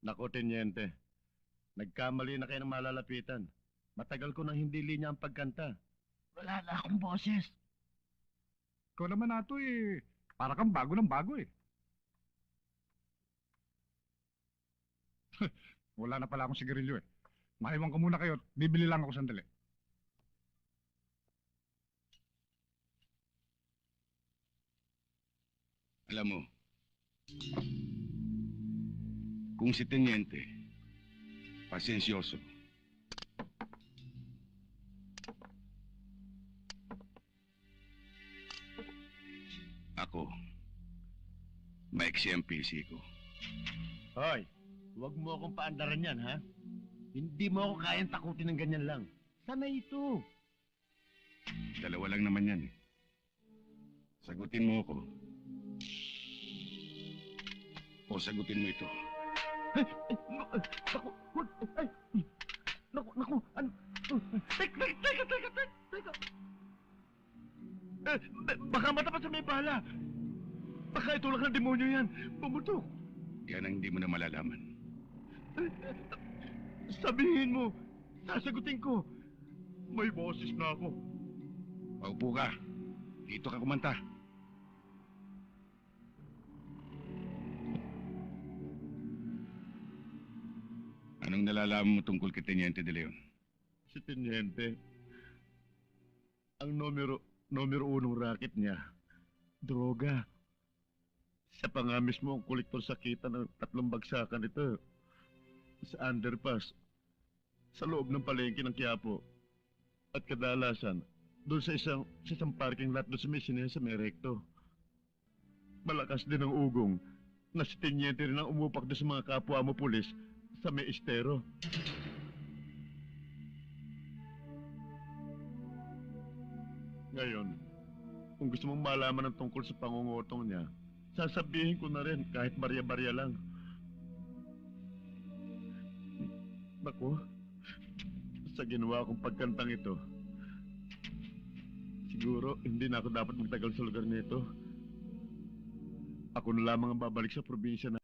Naku, Tenyente. Nagkamali na kayo ng malalapitan. Matagal ko nang hindi linya ang pagkanta. Wala na akong boses. Ikaw naman nato para kang bago ng bago eh. Wala na pala akong sigarilyo eh. Maiwan ko muna kayo, bibili lang ako sandali. Alam mo, kung si Teniente, pasensyoso, ako, maiksi ang PC ko. Hoy, huwag mo akong paandaran yan, ha? Hindi mo ako kayang takutin ng ganyan lang. Sana ito. Dalawa lang naman yan eh. Sagutin mo ako. O sagutin mo ito. Naku, huwag, ay, naku, ano? Teka. Baka matapat sa may bala. Baka itulak ng demonyo yan. Pumutok. Yan ang hindi mo na malalaman. Sabihin mo, sasagutin ko. May boses na ako. Paupo ka. Dito ka kumanta. Anong nalalaman mo tungkol kay Teniente de Leon? Si Teniente, ang numero unong racket niya, droga. Siya pa nga mismo ang kolektor sa kita ng 3 bagsakan nito sa underpass, sa loob ng palengke ng Quiapo. At kadalasan, doon sa isang parking lot doon sa may sinehan sa may recto. Malakas din ang ugong na si Teniente rin ang umupak doon sa mga kapwa mo pulis sa may estero. Ngayon, kung gusto mong malaman ng tungkol sa pangungutong niya, sasabihin ko na rin kahit barya-barya lang. Naku, sa ginawa kong pagkantang ito, siguro hindi na ako dapat magtagal sa lugar nito. Ako na lamang ang babalik sa probinsya na